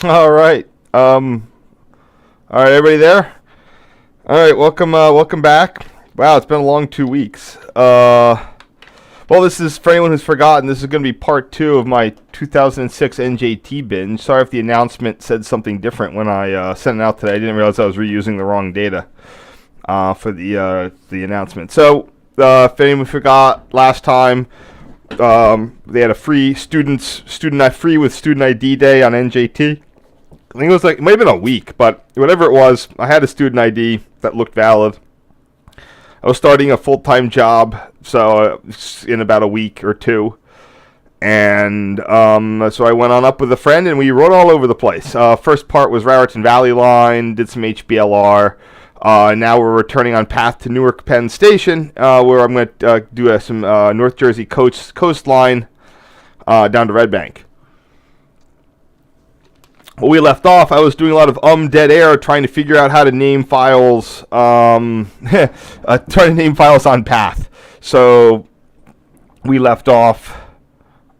All right. All right, everybody there? All right, welcome back. Wow, it's been a long 2 weeks. Well, this is, for anyone who's forgotten, this is going to be part 2 of my 2006 NJT binge. Sorry if the announcement said something different when I sent it out today. I didn't realize I was reusing the wrong data for the announcement. So, if anyone forgot, last time they had a free student free with student ID day on NJT. I think it might have been a week, but whatever it was, I had a student ID that looked valid. I was starting a full-time job, so in about a week or two, and so I went on up with a friend, and we rode all over the place. First part was Raritan Valley Line, did some HBLR. Now we're returning on path to Newark Penn Station, where I'm going to do some North Jersey coastline down to Red Bank. When we left off, I was doing a lot of dead air, trying to figure out how to name files, trying to name files on path. So we left off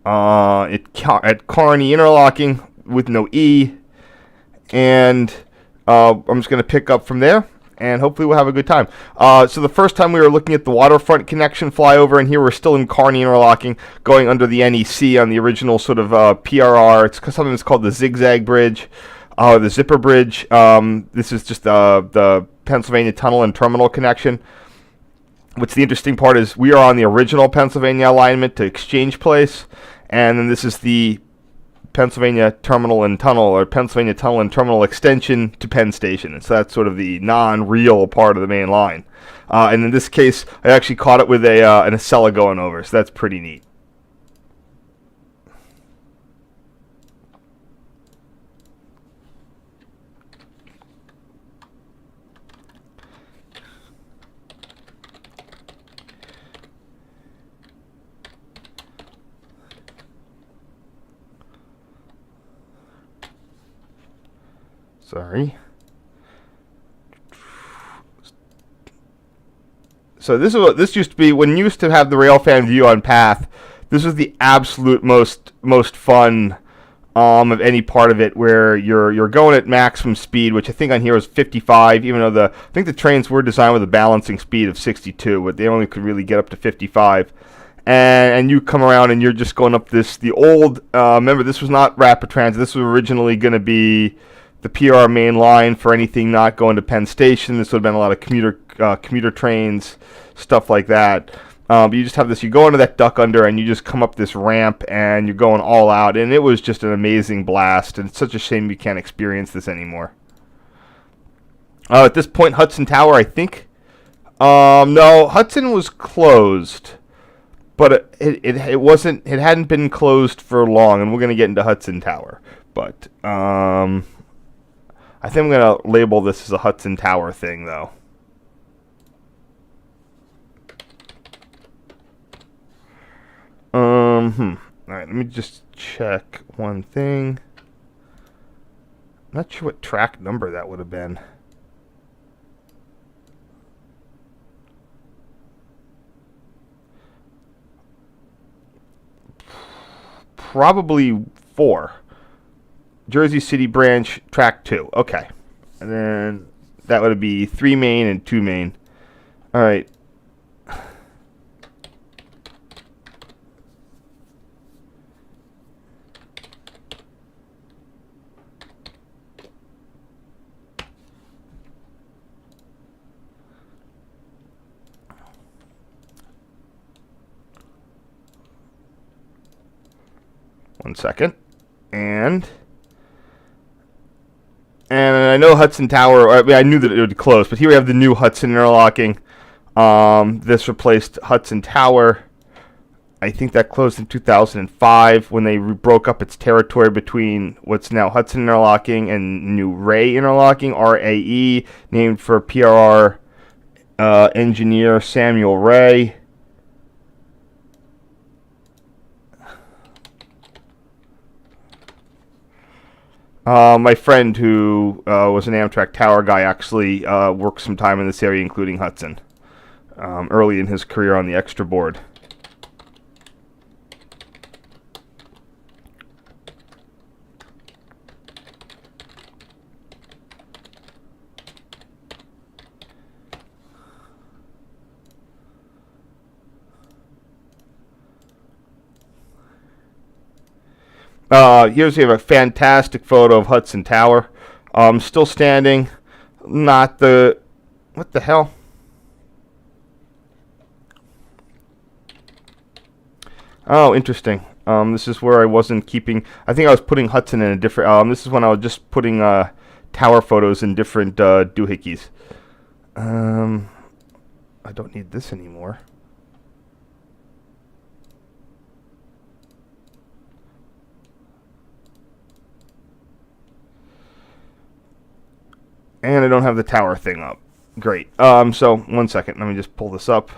at Carney Interlocking with no E, and I'm just going to pick up from there, and hopefully we'll have a good time. So the first time we were looking at the waterfront connection flyover, and here we're still in Carney Interlocking, going under the NEC on the original sort of PRR. It's something that's called the Zigzag Bridge, the Zipper Bridge. This is just the Pennsylvania Tunnel and Terminal connection. What's the interesting part is we are on the original Pennsylvania alignment to Exchange Place, and then this is the Pennsylvania Terminal and Tunnel, or Pennsylvania Tunnel and Terminal extension to Penn Station. And so that's sort of the non-real part of the main line. And in this case, I actually caught it with an Acela going over, so that's pretty neat. Sorry. So this used to be when you used to have the railfan view on path. This was the absolute most fun of any part of it, where you're going at maximum speed, which I think on here is 55. Even though I think the trains were designed with a balancing speed of 62, but they only could really get up to 55. And you come around and you're just going up the old. Remember, this was not rapid transit. This was originally going to be the PR main line for anything not going to Penn Station. This would have been a lot of commuter trains, stuff like that. But you just have this, you go into that duck under and you just come up this ramp and you're going all out. And it was just an amazing blast. And it's such a shame you can't experience this anymore. At this point, Hudson Tower, I think. No, Hudson was closed. But it wasn't, it hadn't been closed for long. And we're going to get into Hudson Tower. But, I think I'm going to label this as a Hudson Tower thing, though. Alright, let me just check one thing. Not sure what track number that would have been. Probably 4. Jersey City branch, track 2. Okay. And then that would be 3 main and 2 main. All right. One second. And I know Hudson Tower, I knew that it would close, but here we have the new Hudson Interlocking. This replaced Hudson Tower. I think that closed in 2005 when they broke up its territory between what's now Hudson Interlocking and New Ray Interlocking, RAE, named for PRR engineer Samuel Ray. My friend who was an Amtrak Tower guy actually worked some time in this area, including Hudson, early in his career on the extra board. Here's we have a fantastic photo of Hudson Tower. Still standing. Not the... What the hell? Oh, interesting. This is where I wasn't keeping... I think I was putting Hudson in a different... this is when I was just putting tower photos in different doohickeys. I don't need this anymore. And I don't have the tower thing up. Great. So, 1 second. Let me just pull this up.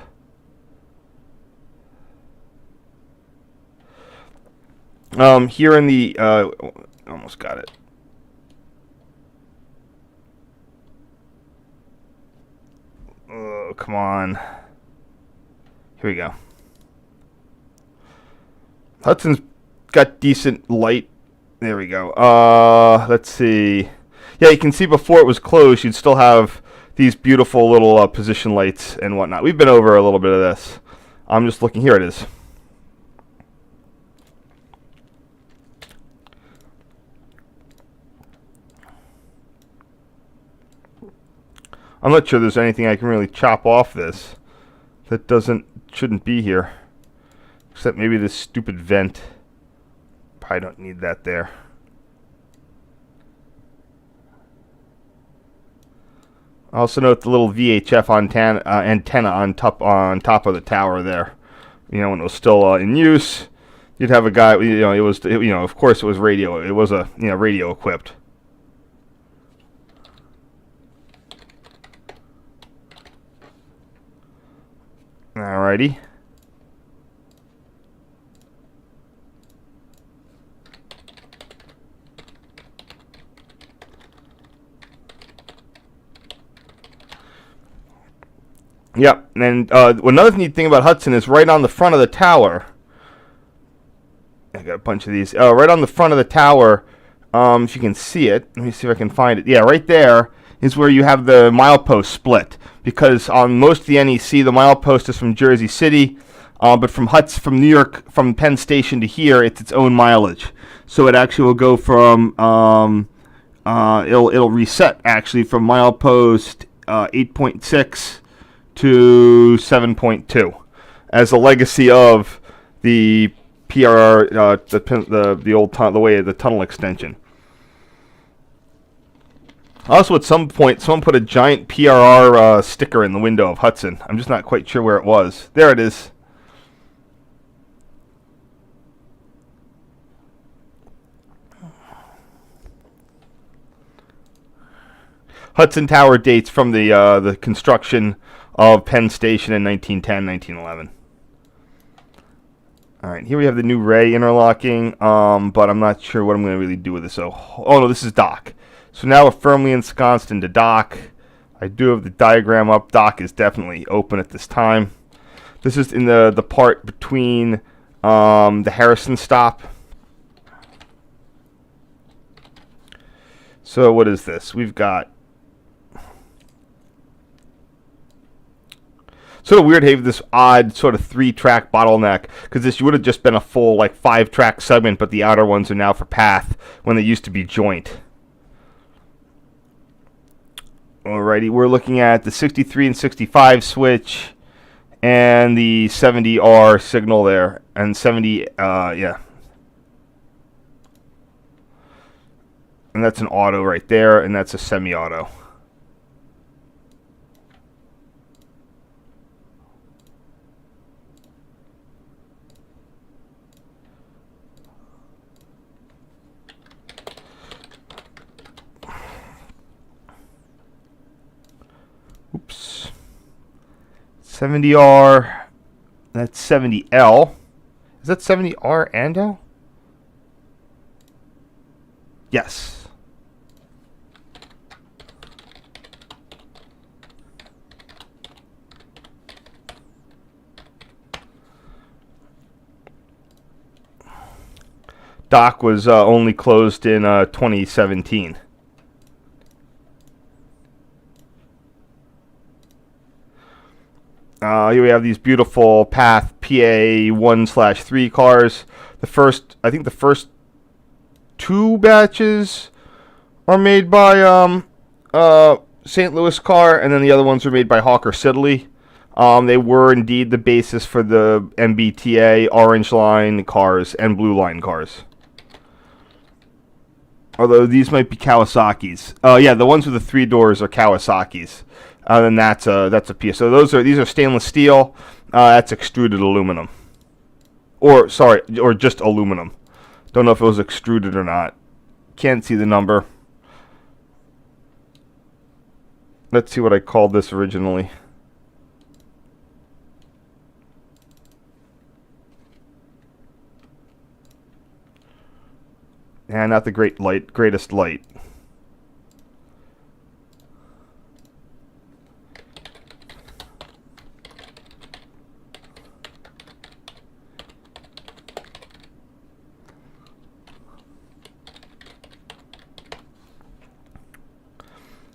Here in the... almost got it. Oh, come on. Here we go. Hudson's got decent light. There we go. Let's see. Yeah, you can see before it was closed, you'd still have these beautiful little position lights and whatnot. We've been over a little bit of this. I'm just looking. Here it is. I'm not sure there's anything I can really chop off this that shouldn't be here. Except maybe this stupid vent. Probably don't need that there. Also note the little VHF antenna on top of the tower there. You know, when it was still in use, you'd have a guy. Of course, it was radio. It was radio equipped. Alrighty. Yep, and another neat thing about Hudson is right on the front of the tower. I got a bunch of these. Right on the front of the tower, if you can see it. Let me see if I can find it. Yeah, right there is where you have the milepost split. Because on most of the NEC, the milepost is from Jersey City, but from New York, from Penn Station to here, it's its own mileage. So it actually will go from it'll reset actually from milepost 8.6 to 7.2 as a legacy of the PRR, the tunnel extension. Also, at some point, someone put a giant PRR sticker in the window of Hudson. I'm just not quite sure where it was. There it is. Hudson Tower dates from the construction of Penn Station in 1910, 1911. All right, here we have the new Ray interlocking, but I'm not sure what I'm going to really do with this. So, oh no, this is dock. So now we're firmly ensconced into dock. I do have the diagram up. Dock is definitely open at this time. This is in the part between the Harrison stop. So what is this? We've got sort of weird to have this odd sort of 3-track bottleneck, because this would have just been a full 5-track segment, but the outer ones are now for path when they used to be joint. Alrighty, we're looking at the 63 and 65 switch and the 70R signal there, and 70, yeah. And that's an auto right there, and that's a semi-auto. Oops. 70R. That's 70L. Is that 70R and L? Yes. Dock was only closed in 2017. Here we have these beautiful path PA 1/3 cars. I think the first 2 batches are made by St. Louis Car, and then the other ones are made by Hawker Siddeley. They were indeed the basis for the MBTA Orange Line cars and Blue Line cars. Although these might be Kawasaki's. Yeah, the ones with the 3 doors are Kawasaki's. And that's a piece. So these are stainless steel. That's extruded aluminum. Or just aluminum. Don't know if it was extruded or not. Can't see the number. Let's see what I called this originally. And not the greatest light.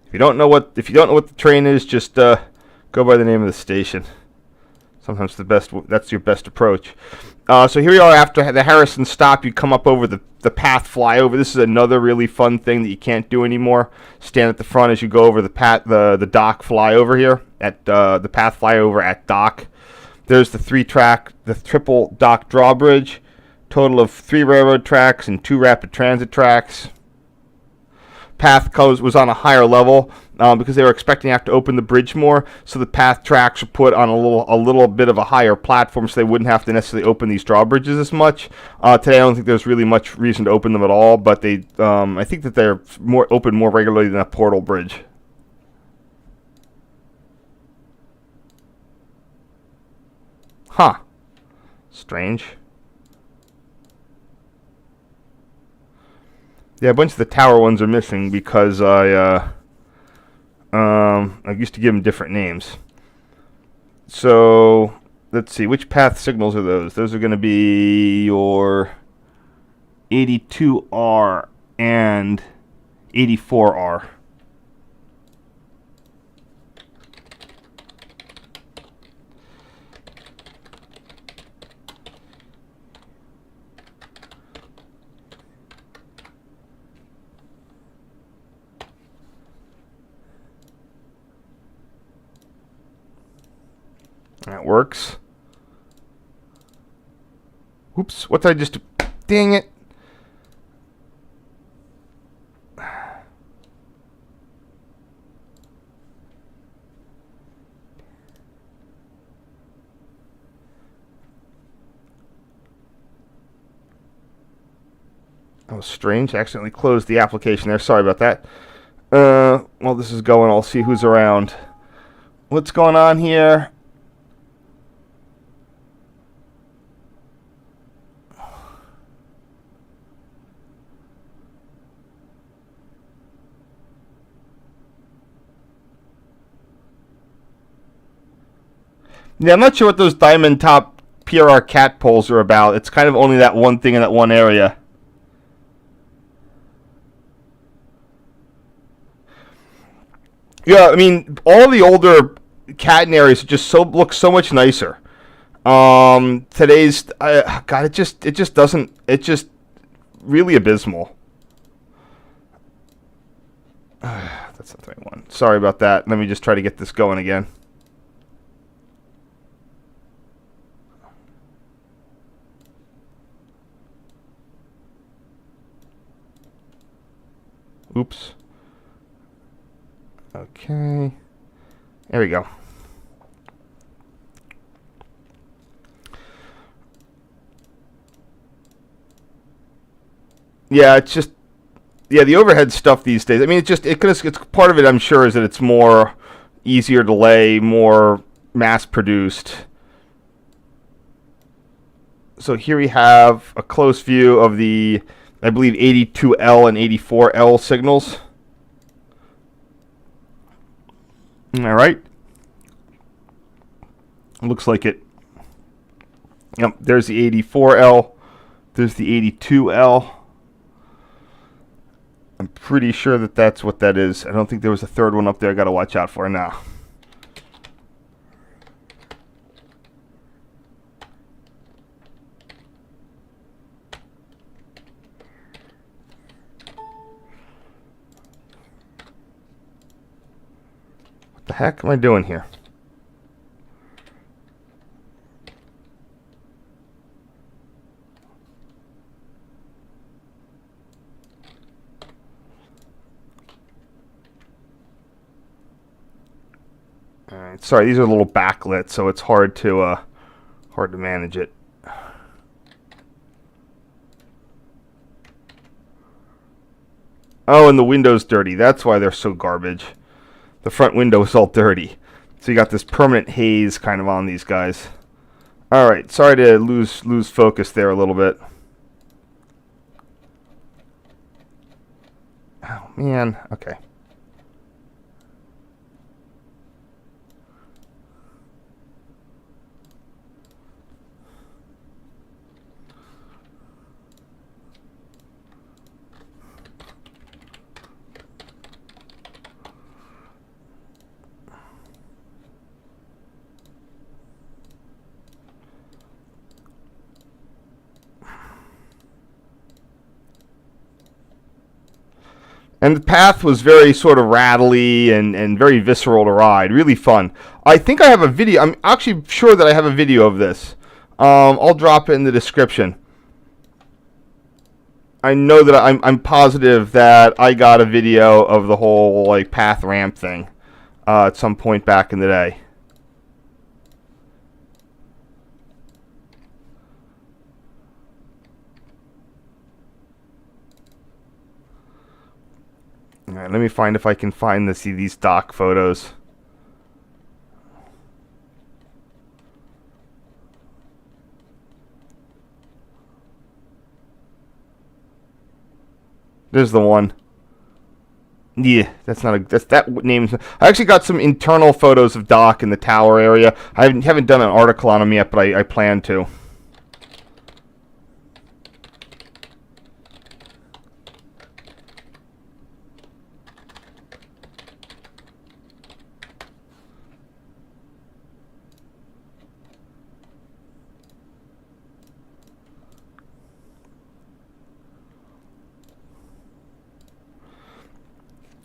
If you don't know what the train is, just go by the name of the station. Sometimes that's your best approach. So here we are after the Harrison stop. You come up over the path flyover. This is another really fun thing that you can't do anymore. Stand at the front as you go over the dock flyover here at the path flyover at dock. There's the triple dock drawbridge. Total of 3 railroad tracks and 2 rapid transit tracks. Path was on a higher level because they were expecting to have to open the bridge more, so the path tracks were put on a little bit of a higher platform, so they wouldn't have to necessarily open these drawbridges as much. Today, I don't think there's really much reason to open them at all, but I think that they're open more regularly than a portal bridge. Huh. Strange. Yeah, a bunch of the tower ones are missing because I used to give them different names. So, let's see, which path signals are those? Those are going to be your 82R and 84R. That works. Oops, what did I just do? Dang it. That was strange. I accidentally closed the application there. Sorry about that. While this is going, I'll see who's around. What's going on here? Yeah, I'm not sure what those diamond top PRR cat poles are about. It's kind of only that one thing in that one area. Yeah, I mean, all the older catenaries just look so much nicer. Today's God, it just doesn't. It's just really abysmal. That's not the right one. Sorry about that. Let me just try to get this going again. Oops. Okay. There we go. Yeah, it's just the overhead stuff these days. I mean, it's part of it. I'm sure is that it's more easier to lay, more mass produced. So here we have a close view of the, I believe, 82L and 84L signals. All right. Looks like it. Yep, there's the 84L. There's the 82L. I'm pretty sure that that's what that is. I don't think there was a third one up there I got to watch out for now. heck am I doing here? Alright, sorry, these are a little backlit, so it's hard to manage it. Oh, and the window's dirty. That's why they're so garbage. The front window is all dirty. So you got this permanent haze kind of on these guys. Alright, sorry to lose focus there a little bit. Oh, man. Okay. And the path was very sort of rattly and very visceral to ride. Really fun. I think I have a video. I'm actually sure that I have a video of this. I'll drop it in the description. I know that I'm positive that I got a video of the whole like path ramp thing at some point back in the day. Alright, let me find if I can find these stock photos. There's the one. Yeah, that's not a that name's. I actually got some internal photos of Doc in the tower area. I haven't done an article on them yet, but I plan to.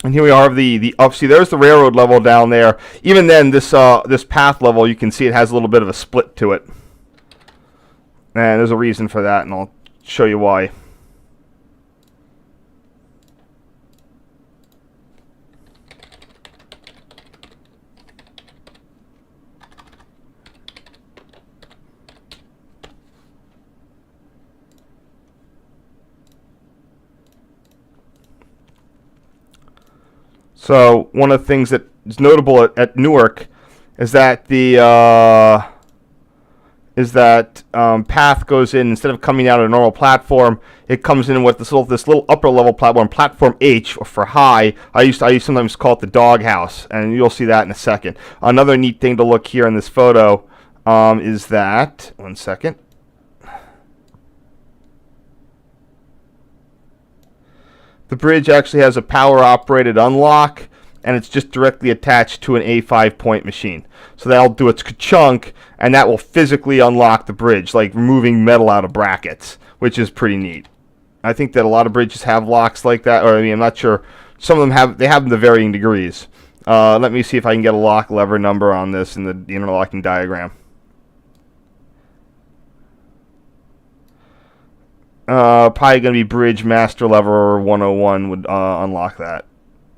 And here we are, the see, there's the railroad level down there. Even then, this path level, you can see it has a little bit of a split to it. And there's a reason for that, and I'll show you why. So one of the things that is notable at Newark is that the path goes in, instead of coming out of a normal platform, it comes in with this little upper level platform, platform H, or for high. I used to sometimes call it the doghouse, and you'll see that in a second. Another neat thing to look here in this photo is that, one second. The bridge actually has a power-operated unlock, and it's just directly attached to an A5 point machine. So that'll do its ka-chunk, and that will physically unlock the bridge, like removing metal out of brackets, which is pretty neat. I think that a lot of bridges have locks like that, or I mean, I'm not sure. Some of them have them to varying degrees. Let me see if I can get a lock lever number on this in the interlocking diagram. Probably going to be bridge master lever 101 would unlock that.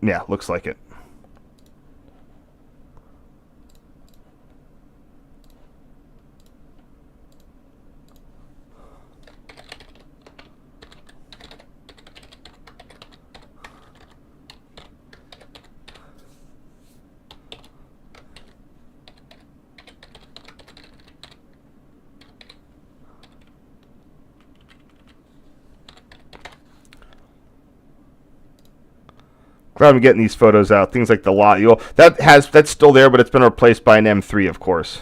Yeah, looks like it. Glad I'm getting these photos out. Things like the lot. That's still there, but it's been replaced by an M3, of course.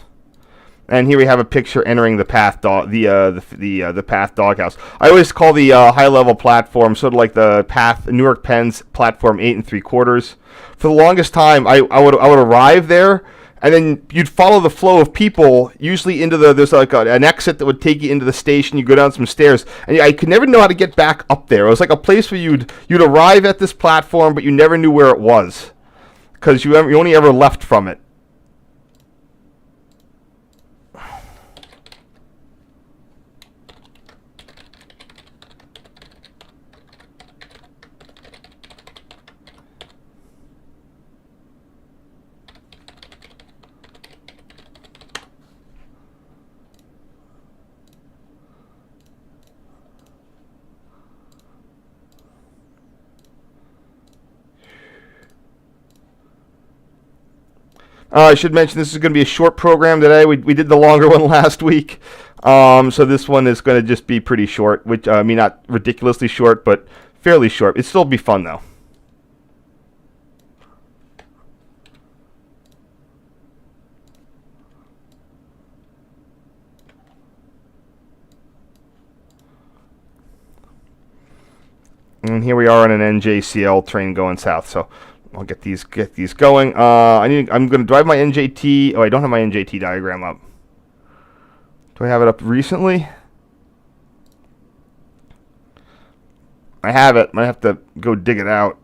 And here we have a picture entering the path the path doghouse. I always call the high level platform sort of like the path Newark Penn's platform 8 3/4. For the longest time, I would arrive there, and then you'd follow the flow of people, usually into there's like an exit that would take you into the station. You go down some stairs, and I could never know how to get back up there. It was like a place where you'd arrive at this platform, but you never knew where it was. because you only ever left from it. I should mention this is going to be a short program today. We did the longer one last week. So this one is going to just be pretty short, which I mean, not ridiculously short, but fairly short. It'll still be fun, though. And here we are on an NJCL train going south, so I'll get these going. I'm going to drive my NJT. Oh, I don't have my NJT diagram up. Do I have it up recently? I have it. I have to go dig it out.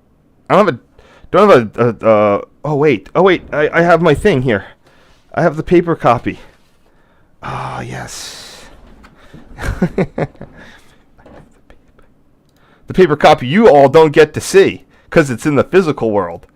I don't have a oh wait. I have my thing here. I have the paper copy. Ah, yes. The paper copy you all don't get to see because it's in the physical world.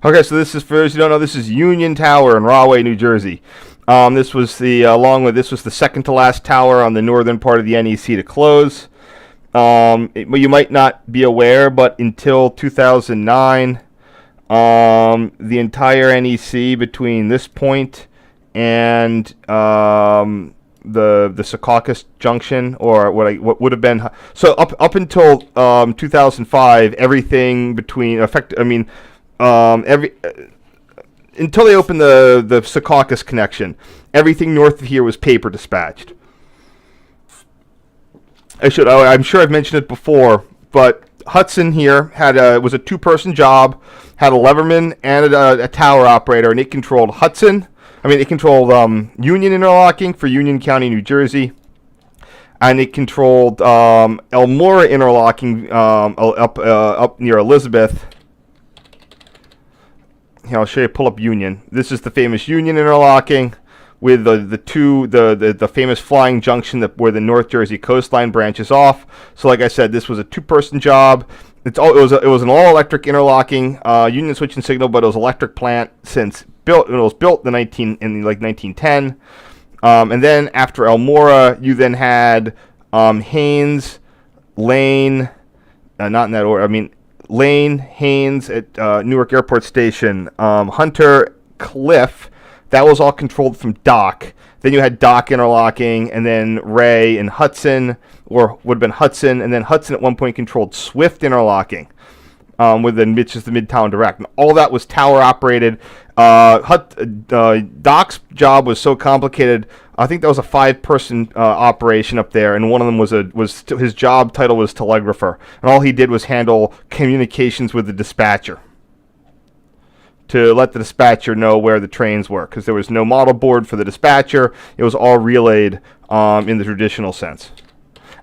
Okay, so this is, for those who don't know, this is Union Tower in Rahway, New Jersey. This was the second to last tower on the northern part of the NEC to close. You might not be aware, but until 2009, the entire NEC between this point and the Secaucus Junction, or what would have been, so up until 2005, everything between until they opened the Secaucus connection, everything north of here was paper dispatched. I'm sure I've mentioned it before, but Hudson here was a two-person job, had a leverman and a tower operator, and it controlled Hudson. It controlled Union Interlocking for Union County, New Jersey, and it controlled Elmora Interlocking up near Elizabeth. Here, I'll show you. Pull up Union. This is the famous Union Interlocking with the famous flying junction where the North Jersey coastline branches off. So, like I said, this was a two-person job. It was an all-electric interlocking Union switch and signal, but it was electric plant since built. It was built in 1910. And then after Elmora, you then had Haynes, Lane, not in that order. Lane, Haynes at Newark Airport Station, Hunter, Cliff. That was all controlled from Dock. Then you had Dock Interlocking, and then Ray and Hudson, or would have been Hudson, and then Hudson at one point controlled Swift Interlocking, with the Midtown Direct. And all that was tower operated. Doc's job was so complicated. I think that was a 5-person operation up there, and one of them was his job title was telegrapher, and all he did was handle communications with the dispatcher to let the dispatcher know where the trains were, because there was no model board for the dispatcher. It was all relayed in the traditional sense.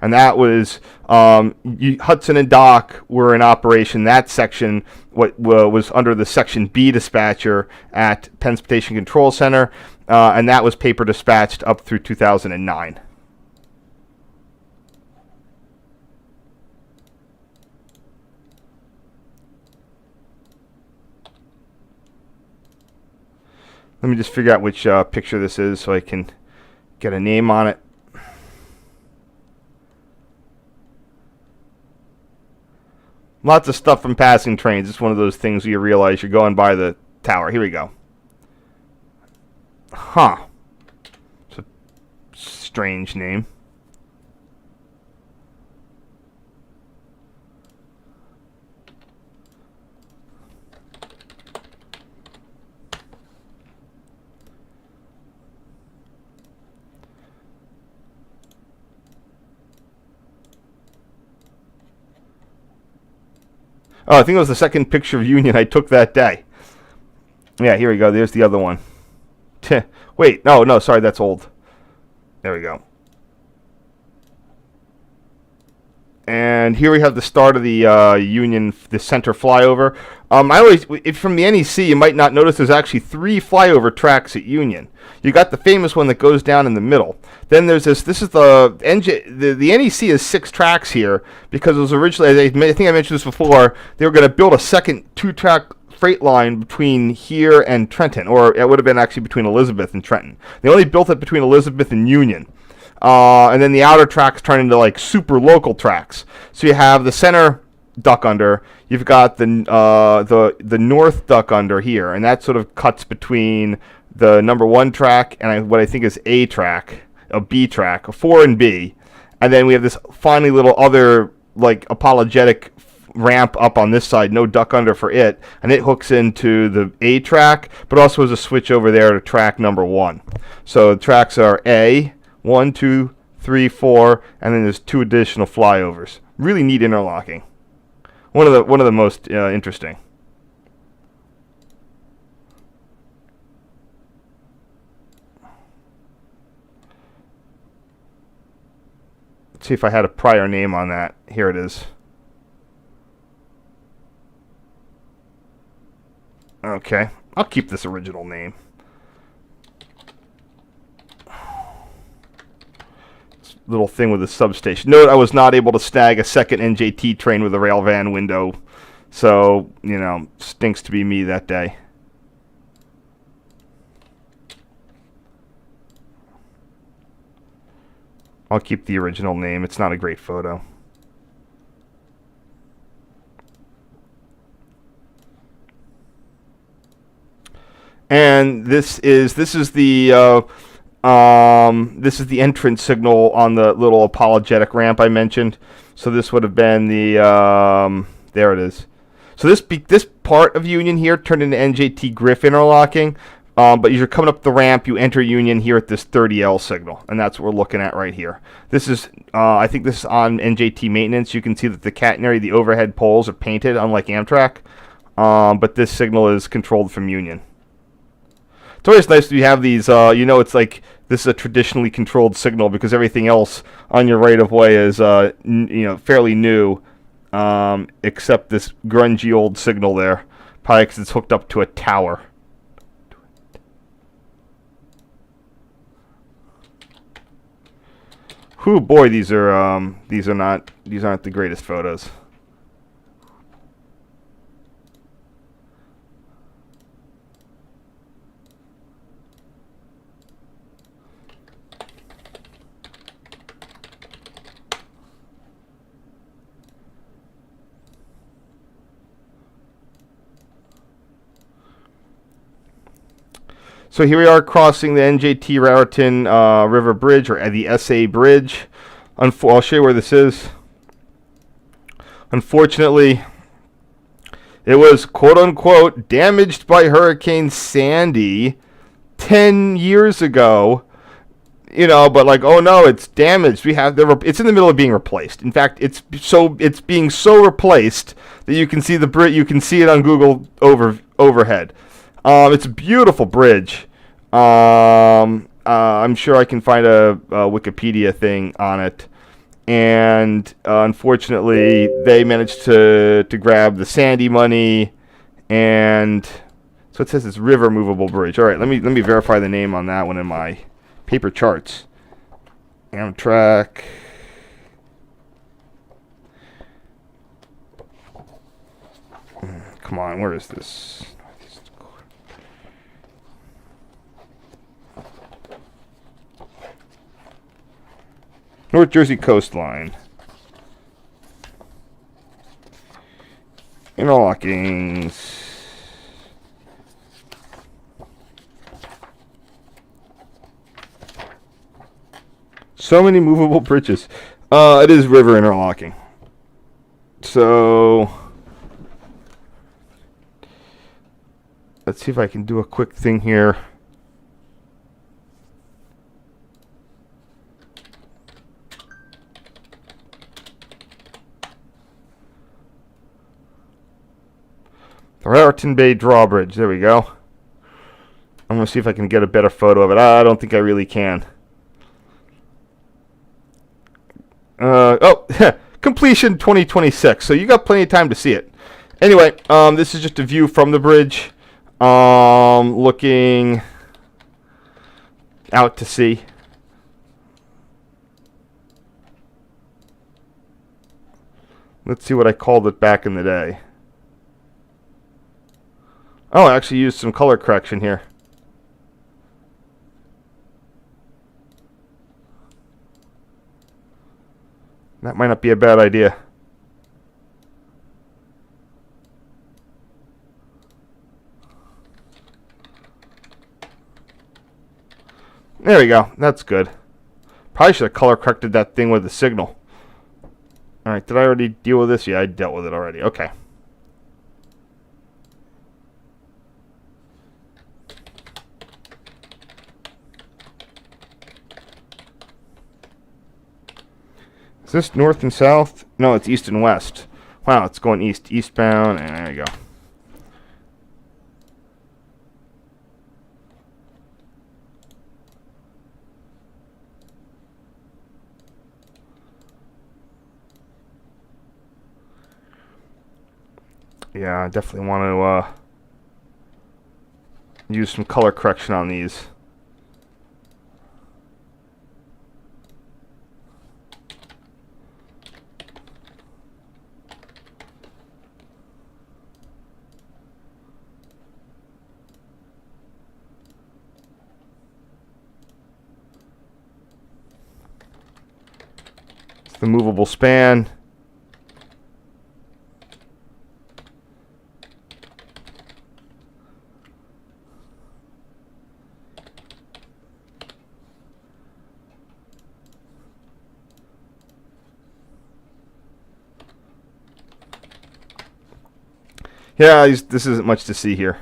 And that was Hudson and Dock were in operation. That section was under the Section B dispatcher at Penn Station Control Center, and that was paper dispatched up through 2009. Let me just figure out which picture this is so I can get a name on it. Lots of stuff from passing trains. It's one of those things where you realize you're going by the tower. Here we go. Huh. It's a strange name. Oh, I think it was the second picture of Union I took that day. Yeah, here we go. There's the other one. Wait, no, sorry, that's old. There we go. And here we have the start of the Union, the center flyover. I always, if from the NEC, you might not notice there's actually 3 flyover tracks at Union. You got the famous one that goes down in the middle. Then there's this. This is the NEC is 6 tracks here because it was originally, I think I mentioned this before, they were going to build a second 2-track freight line between here and Trenton, or it would have been actually between Elizabeth and Trenton. They only built it between Elizabeth and Union. And then the outer tracks turn into like super local tracks. So you have the center duck under, you've got the north duck under here, and that sort of cuts between the number 1 track and what I think is A track, a B track, a 4 and B, and then we have this finally little other like apologetic ramp up on this side, no duck under for it, and it hooks into the A track, but also has a switch over there to track number 1. So the tracks are A, 1, 2, 3, 4, and then there's 2 additional flyovers. Really neat interlocking. One of the most interesting. Let's see if I had a prior name on that. Here it is. Okay, I'll keep this original name. Little thing with the substation. Note I was not able to snag a second NJT train with a rail van window, so, you know, stinks to be me that day. I'll keep the original name. It's not a great photo. And this is the entrance signal on the little apologetic ramp I mentioned. So this would have been the there it is. So this part of Union here turned into NJT Griff interlocking. But as you're coming up the ramp, you enter Union here at this 30L signal, and that's what we're looking at right here. This is, I think this is on NJT maintenance. You can see that the catenary, the overhead poles are painted, unlike Amtrak. But this signal is controlled from Union. It's always nice to have these, you know, it's like this is a traditionally controlled signal because everything else on your right-of-way is, you know, fairly new, except this grungy old signal there, probably because it's hooked up to a tower. Whew, boy, these aren't the greatest photos. So here we are crossing the NJT Raritan River Bridge, or the SA Bridge. I'll show you where this is. Unfortunately, it was quote-unquote damaged by Hurricane Sandy 10 years ago. You know, but like, oh no, it's damaged. It's in the middle of being replaced. In fact, it's being so replaced that you can see the bridge. You can see it on Google overhead. It's a beautiful bridge. I'm sure I can find a Wikipedia thing on it. And unfortunately, they managed to grab the Sandy money, and so it says it's river movable bridge. All right, let me verify the name on that one in my paper charts. Amtrak. Come on, where is this? North Jersey coastline. Interlockings. So many movable bridges. It is river interlocking. So let's see if I can do a quick thing here. Raritan Bay Drawbridge. There we go. I'm going to see if I can get a better photo of it. I don't think I really can. Completion 2026. So you got plenty of time to see it. Anyway, this is just a view from the bridge, looking out to sea. Let's see what I called it back in the day. Oh, I actually used some color correction here. That might not be a bad idea. There we go. That's good. Probably should have color corrected that thing with the signal. Alright, did I already deal with this? Yeah, I dealt with it already. Okay. Is this north and south? No, it's east and west. Wow, it's going east, eastbound, and there you go. Yeah, I definitely want to use some color correction on these. It's the movable span. Yeah, this isn't much to see here.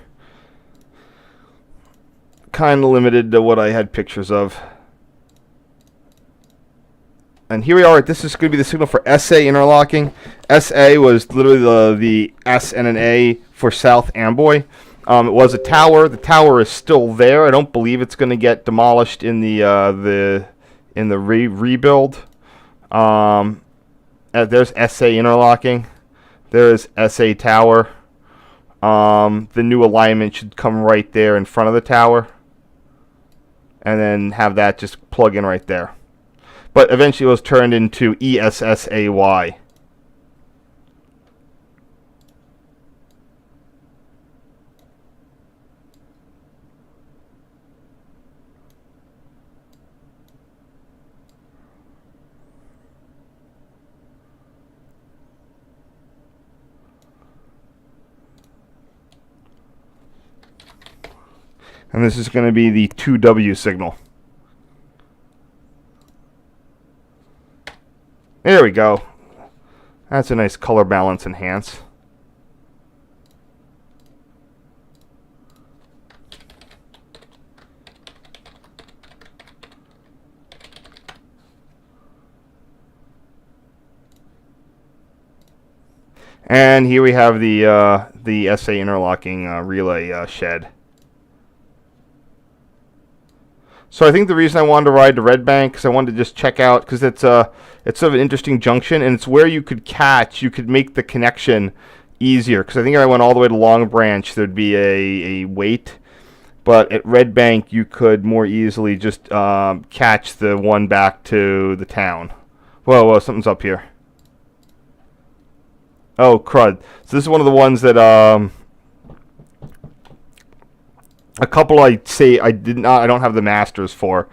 Kind of limited to what I had pictures of. And here we are. This is going to be the signal for SA interlocking. SA was literally the S and an A for South Amboy. It was a tower. The tower is still there. I don't believe it's going to get demolished in the rebuild. There's SA interlocking. There's SA tower. The new alignment should come right there in front of the tower, and then have that just plug in right there. But eventually it was turned into ESSAY. And this is going to be the 2W signal. There we go. That's a nice color balance enhance. And here we have the SA interlocking relay shed. So I think the reason I wanted to ride to Red Bank is I wanted to just check out, because it's sort of an interesting junction, and it's where you could make the connection easier. Because I think if I went all the way to Long Branch, there'd be a wait. But at Red Bank, you could more easily just catch the one back to the town. Whoa, something's up here. Oh, crud. So this is one of the ones that a couple I don't have the masters for.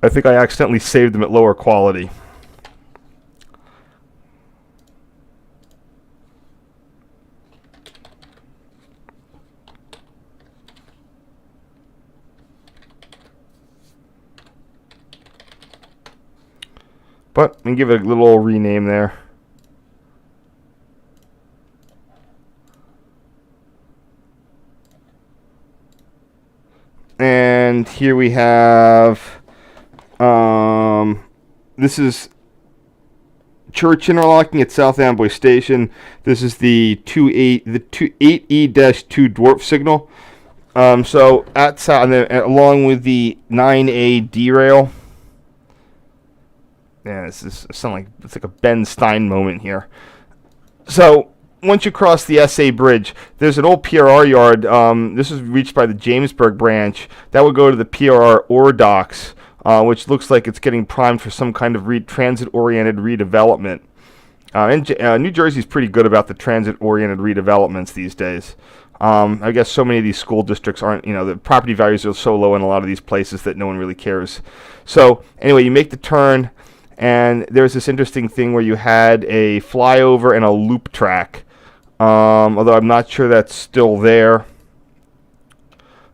I think I accidentally saved them at lower quality. But we can give it a little rename there. And here we have, this is Church Interlocking at South Amboy Station. This is the 8E-2 dwarf signal. So at South, along with the 9A derail. Yeah, this is it's like a Ben Stein moment here. So once you cross the SA Bridge, there's an old PRR yard. This is reached by the Jamesburg branch. That would go to the PRR ore docks, which looks like it's getting primed for some kind of transit-oriented redevelopment. New Jersey's pretty good about the transit-oriented redevelopments these days. I guess so many of these school districts aren't, the property values are so low in a lot of these places that no one really cares. So anyway, you make the turn, and there's this interesting thing where you had a flyover and a loop track, although I'm not sure that's still there.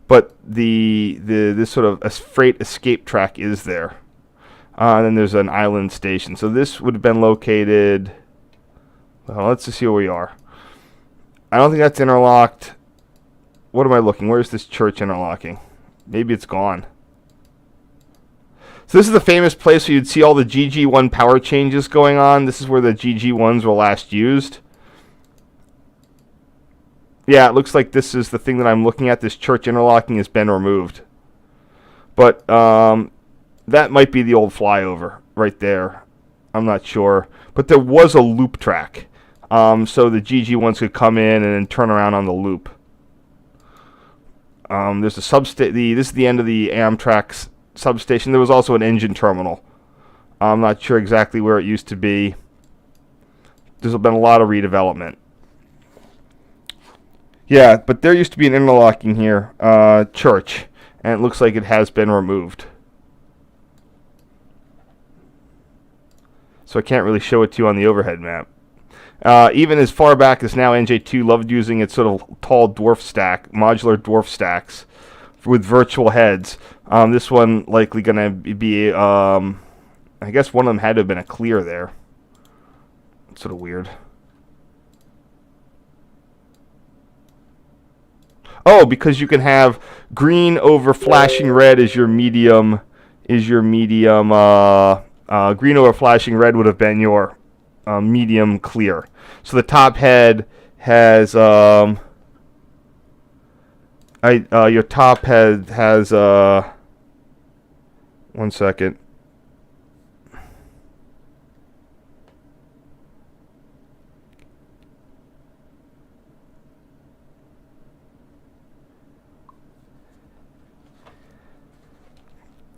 But this sort of a freight escape track is there. And then there's an island station. So this would have been located. Well, let's just see where we are. I don't think that's interlocked. What am I looking? Where's this church interlocking? Maybe it's gone. So this is the famous place where you'd see all the GG1 power changes going on. This is where the GG1s were last used. Yeah, it looks like this is the thing that I'm looking at. This church interlocking has been removed. But that might be the old flyover right there. I'm not sure. But there was a loop track. So the GG1s could come in and then turn around on the loop. There's a this is the end of the Amtrak substation. There was also an engine terminal. I'm not sure exactly where it used to be. There's been a lot of redevelopment. Yeah, but there used to be an interlocking here, church, and it looks like it has been removed. So I can't really show it to you on the overhead map. Even as far back as now, NJT loved using its sort of tall modular dwarf stacks with virtual heads. This one likely going to be, I guess one of them had to have been a clear there. It's sort of weird. Oh, because you can have green over flashing red as your medium. Green over flashing red would have been your medium clear. So the top head has your top head has 1 second.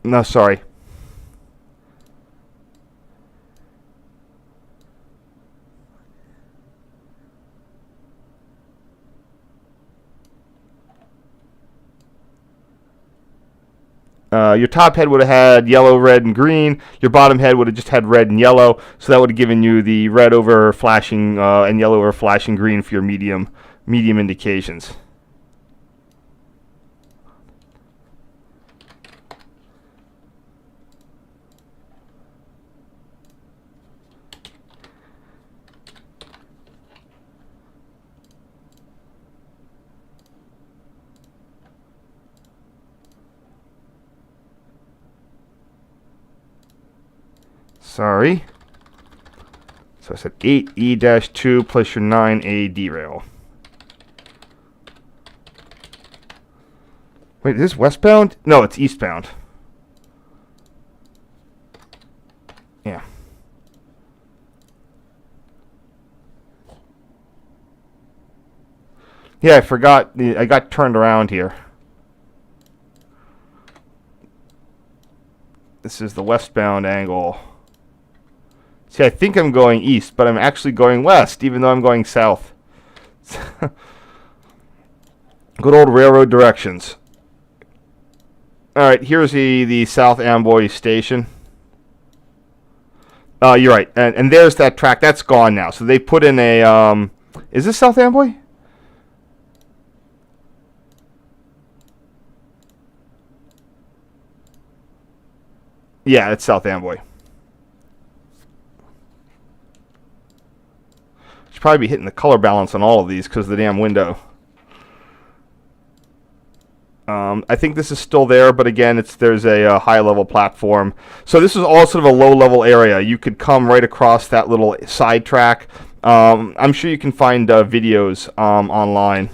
No, sorry. Your top head would have had yellow, red, and green. Your bottom head would have just had red and yellow. So that would have given you the red over flashing and yellow over flashing green for your medium indications. Sorry. So I said 8E-2 plus your 9A derail. Wait, is this westbound? No, it's eastbound. Yeah. Yeah, I forgot. I got turned around here. This is the westbound angle. See, I think I'm going east, but I'm actually going west, even though I'm going south. Good old railroad directions. Alright, here's the South Amboy station. You're right. And there's that track. That's gone now. So they put in a... is this South Amboy? Yeah, it's South Amboy. Should probably be hitting the color balance on all of these because of the damn window. I think this is still there, but again, there's a high-level platform. So this is all sort of a low-level area. You could come right across that little side track. I'm sure you can find videos online.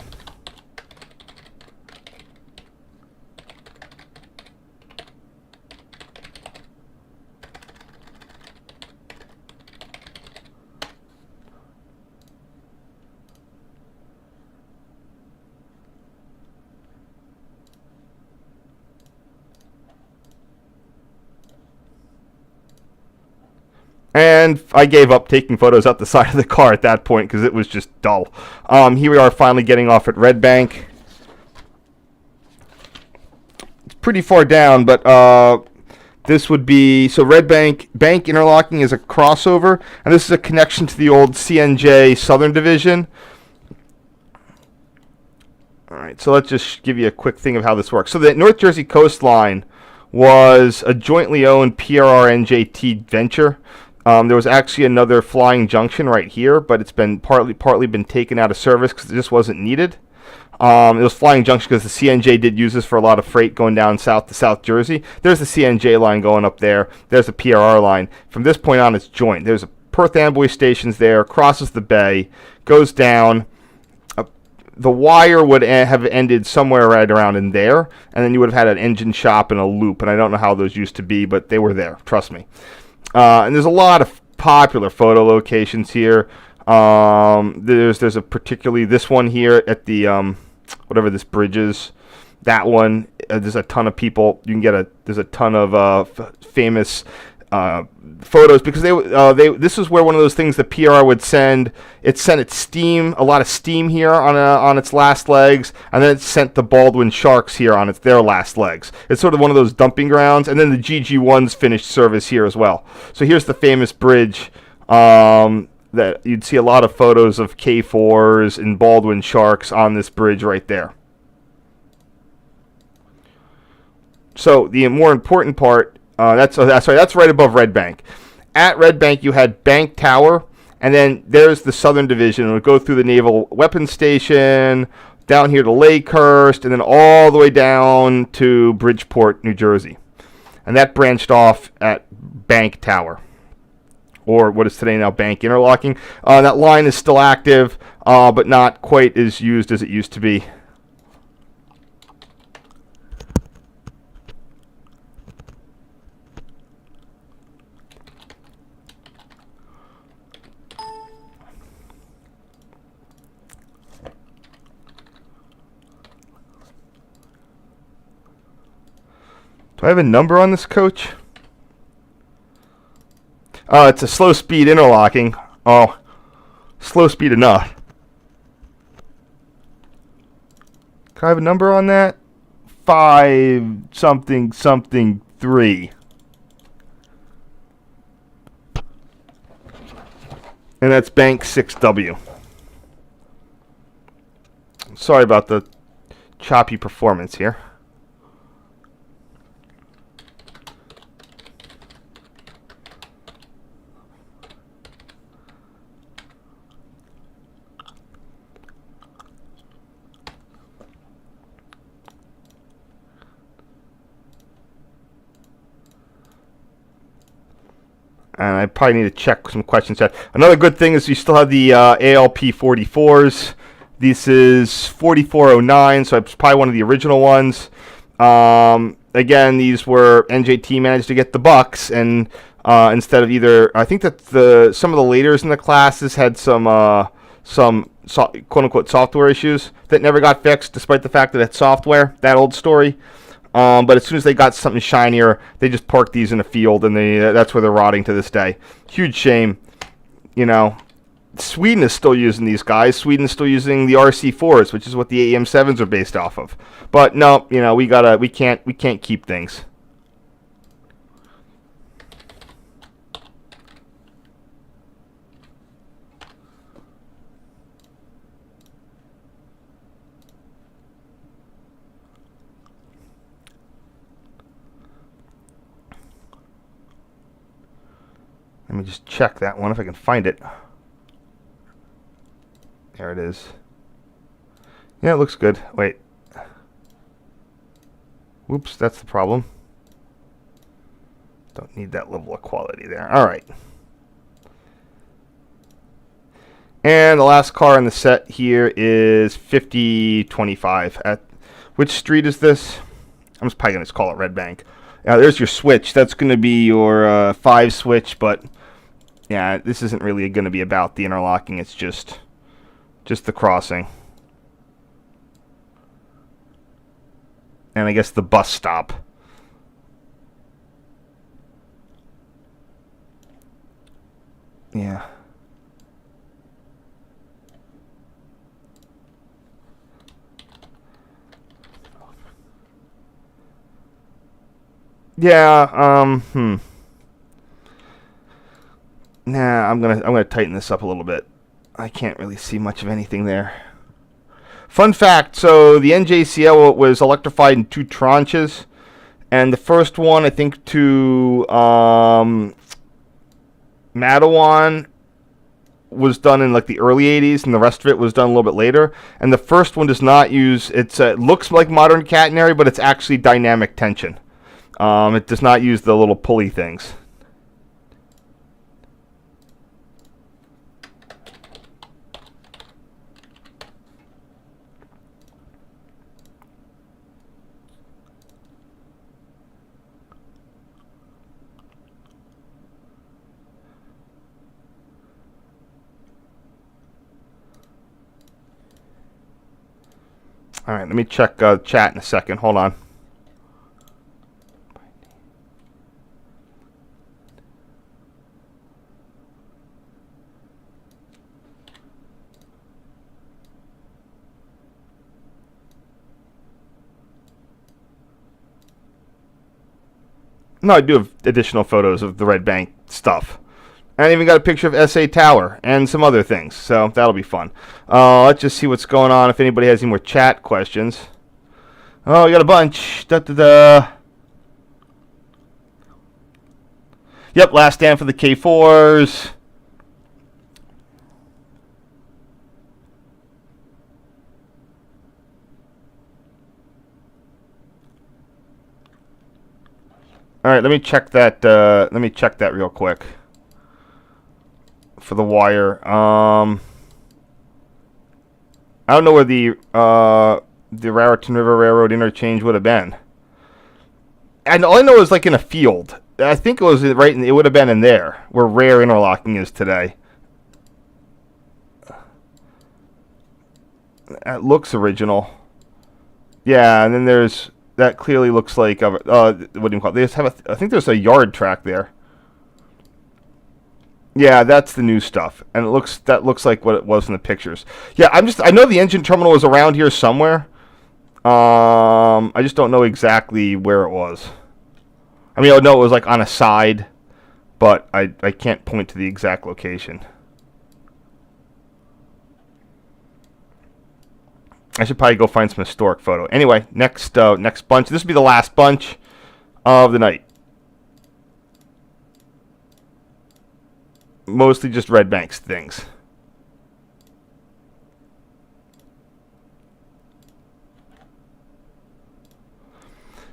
And I gave up taking photos out the side of the car at that point because it was just dull. Here we are finally getting off at Red Bank. It's pretty far down, but this would be... So Red Bank Interlocking is a crossover, and this is a connection to the old CNJ Southern Division. All right, so let's just give you a quick thing of how this works. So the North Jersey coastline was a jointly owned PRR NJT venture. There was actually another flying junction right here, but it's been partly been taken out of service because it just wasn't needed. It was flying junction because the CNJ did use this for a lot of freight going down south to South Jersey. There's the CNJ line going up there. There's the PRR line. From this point on, it's joint. There's a Perth Amboy stations there, crosses the bay, goes down. The wire would have ended somewhere right around in there, and then you would have had an engine shop and a loop, and I don't know how those used to be, but they were there, trust me. And there's a lot of popular photo locations here. There's a particularly this one here at the whatever this bridge is. That one, there's a ton of people. You can get there's a ton of famous photos because this is where one of those things the PR would send. It sent a lot of steam here on its last legs, and then it sent the Baldwin Sharks here on their last legs. It's sort of one of those dumping grounds, and then the GG1s finished service here as well. So here's the famous bridge that you'd see a lot of photos of K4s and Baldwin Sharks on this bridge right there. So the more important part. That's right above Red Bank. At Red Bank, you had Bank Tower, and then there's the Southern Division. It would go through the Naval Weapons Station, down here to Lakehurst, and then all the way down to Bridgeport, New Jersey. And that branched off at Bank Tower, or what is today now Bank Interlocking. That line is still active, but not quite as used as it used to be. Do I have a number on this coach? Oh, it's a slow speed interlocking. Oh, slow speed enough. Can I have a number on that? 5 something something 3. And that's Bank 6W. Sorry about the choppy performance here. And I probably need to check some questions out. Another good thing is you still have the ALP 44s. This is 4409, so it's probably one of the original ones. Again, these were NJT managed to get the bucks, and instead of either, I think that some of the laters in the classes had some quote-unquote software issues that never got fixed, despite the fact that it's software, that old story. But as soon as they got something shinier, they just parked these in a field, and that's where they're rotting to this day. Huge shame. You know, Sweden is still using these guys. Sweden is still using the RC4s, which is what the AEM7s are based off of. But no, you know, we can't keep things. Let me just check that one if I can find it. There it is. Yeah, it looks good. Wait. Whoops, that's the problem. Don't need that level of quality there. All right. And the last car in the set here is 5025. At which street is this? I'm just probably going to call it Red Bank. There's your switch. That's going to be your 5 switch, but yeah, this isn't really going to be about the interlocking. It's just the crossing. And I guess the bus stop. Yeah. Yeah, Nah, I'm gonna tighten this up a little bit. I can't really see much of anything there. Fun fact, so the NJCL was electrified in 2 tranches, and the first one, I think, to Mattawan was done in like the early 80s, and the rest of it was done a little bit later. And the first one does not use, it looks like modern catenary, but it's actually dynamic tension. It does not use the little pulley things. All right, let me check chat in a second. Hold on. No, I do have additional photos of the Red Bank stuff. And I even got a picture of SA Tower and some other things, so that'll be fun. Let's just see what's going on, if anybody has any more chat questions. Oh, we got a bunch. Da-da-da. Yep, last stand for the K4s. All right, let me check that. Let me check that real quick for the wire. I don't know where the Raritan River Railroad interchange would have been. And all I know is like in a field. I think it was right. It would have been in there where Rare Interlocking is today. That looks original. Yeah, and then there's that clearly looks like what do you call it? They just have I think there's a yard track there. Yeah, that's the new stuff, and that looks like what it was in the pictures. Yeah, I know the engine terminal was around here somewhere. I just don't know exactly where it was. I mean, I know it was like on a side, but I can't point to the exact location. I should probably go find some historic photo. Anyway, next bunch. This will be the last bunch of the night. Mostly just Red Bank's things.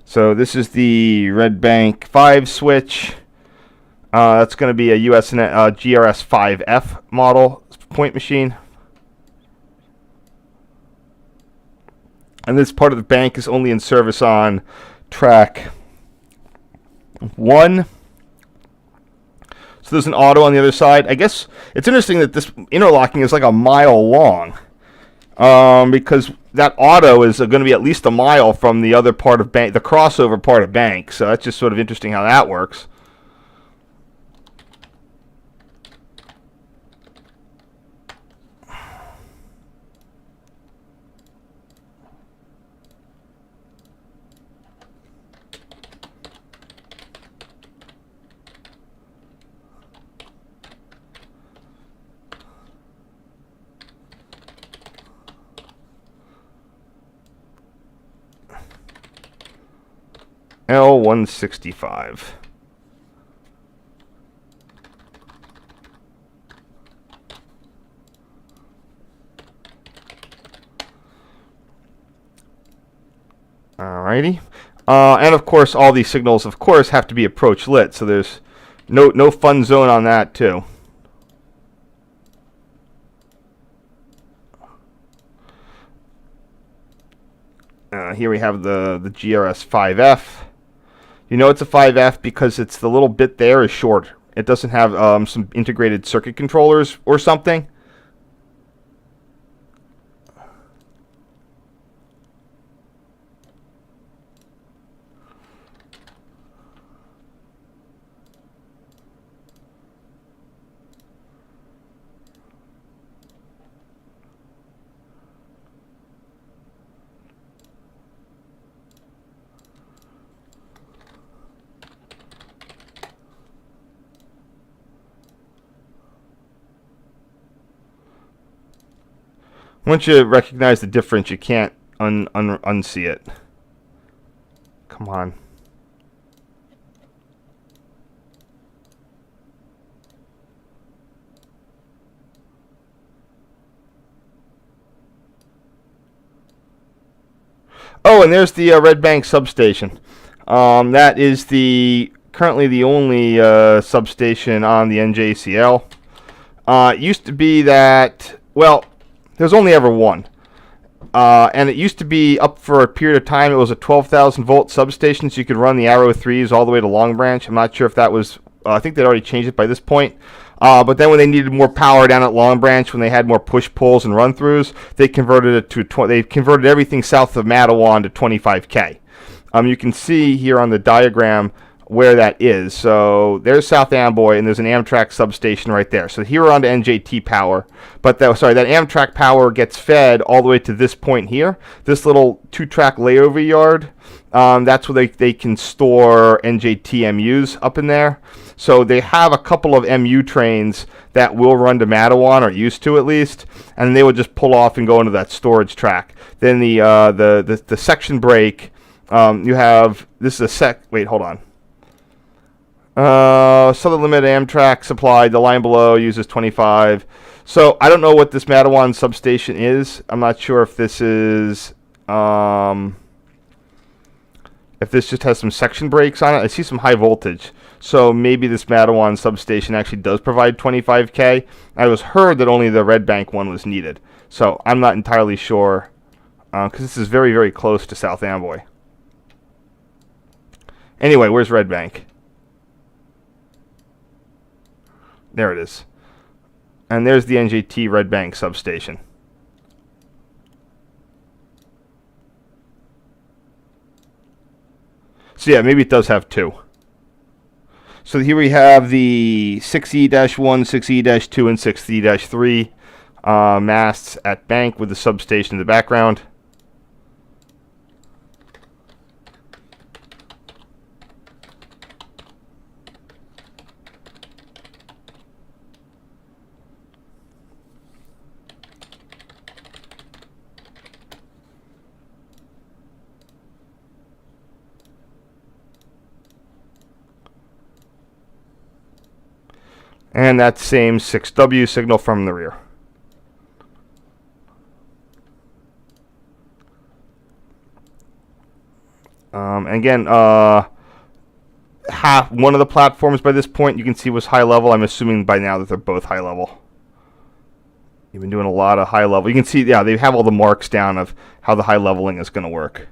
So this is the Red Bank 5 switch. That's going to be a US GRS 5F model point machine. And this part of the bank is only in service on track 1. So there's an auto on the other side. I guess it's interesting that this interlocking is like a mile long. Because that auto is going to be at least a mile from the other part of bank, the crossover part of bank. So that's just sort of interesting how that works. L165. Alrighty. And of course, all these signals, of course, have to be approach lit. So there's no fun zone on that too. Here we have the GRS 5F. You know it's a 5F because it's the little bit there is short. It doesn't have some integrated circuit controllers or something. Once you recognize the difference, you can't unsee it. Come on. Oh, and there's the Red Bank Substation. That is currently the only substation on the NJCL. It used to be that, well, there's only ever one. And it used to be up for a period of time. It was a 12,000 volt substation, so you could run the Arrow 3s all the way to Long Branch. I'm not sure if that was, I think they'd already changed it by this point. But then when they needed more power down at Long Branch, when they had more push-pulls and run-throughs, they converted it to, they converted everything south of Matawan to 25K. You can see here on the diagram where that is. So there's South Amboy, and there's an Amtrak substation right there. So here we're on to NJT power, but that Amtrak power gets fed all the way to this point here, this little 2-track layover yard. That's where they can store NJT MUs up in there. So they have a couple of MU trains that will run to Matawan, or used to at least, and they would just pull off and go into that storage track. Then the section break, you have, this is a wait, hold on. Southern Limited Amtrak supplied. The line below uses 25. So I don't know what this Matawan substation is. I'm not sure if this is if this just has some section breaks on it. I see some high voltage. So maybe this Matawan substation actually does provide 25K. I was heard that only the Red Bank one was needed. So I'm not entirely sure because this is very, very close to South Amboy. Anyway, where's Red Bank? There it is. And there's the NJT Red Bank substation. So yeah, maybe it does have two. So here we have the 6E-1, 6E-2, and 6E-3 masts at Bank with the substation in the background. And that same 6W signal from the rear. Again, one of the platforms by this point you can see was high level. I'm assuming by now that they're both high level. You've been doing a lot of high level. You can see, yeah, they have all the marks down of how the high leveling is going to work.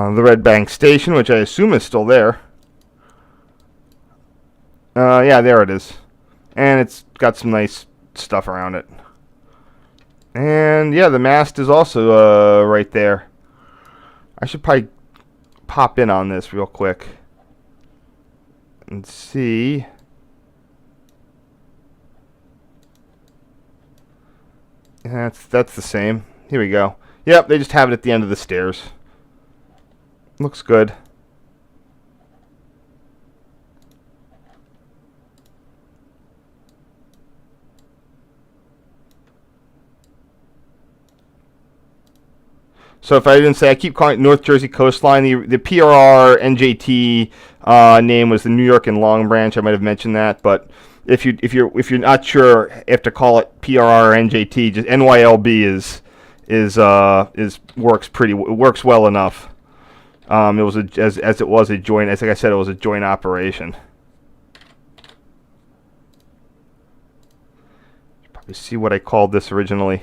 The Red Bank Station, which I assume is still there. Yeah, there it is. And it's got some nice stuff around it. And yeah, the mast is also right there. I should probably pop in on this real quick and see. That's the same. Here we go. Yep, they just have it at the end of the stairs. Looks good. So if I didn't say, I keep calling it North Jersey Coastline. The PRR NJT name was the New York and Long Branch. I might have mentioned that, but if you're not sure if to call it PRR or NJT, just NYLB works well enough. It was as it was a joint, as like I said, it was a joint operation. Probably see what I called this originally.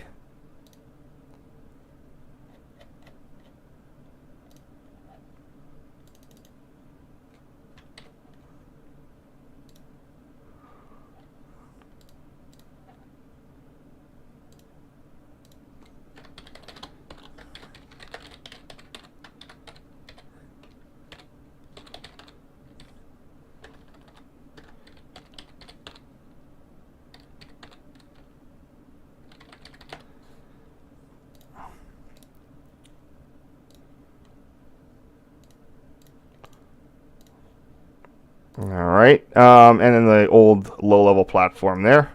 All right, and then the old low-level platform there.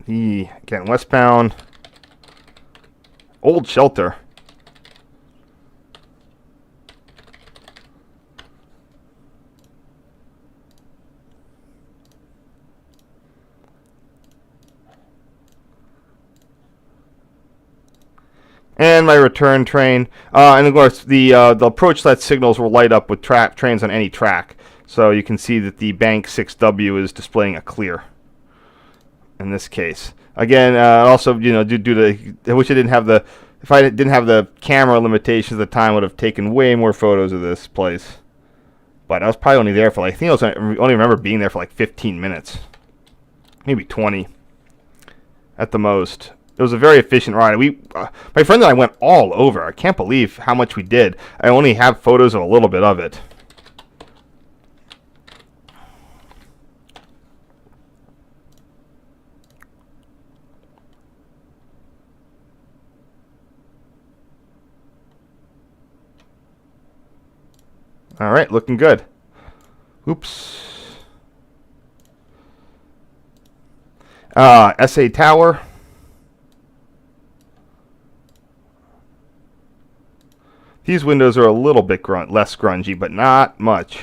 Again, westbound. Old shelter. And my return train. And of course, the approach let signals will light up with trains on any track. So you can see that the Bank 6W is displaying a clear in this case. Again, also, you know, due to, I wish I didn't have if I didn't have the camera limitations at the time, I would have taken way more photos of this place. But I was probably only there for I only remember being there for like 15 minutes. Maybe 20 at the most. It was a very efficient ride. My friend and I went all over. I can't believe how much we did. I only have photos of a little bit of it. All right, looking good. Oops. SA Tower. These windows are a little bit less grungy, but not much.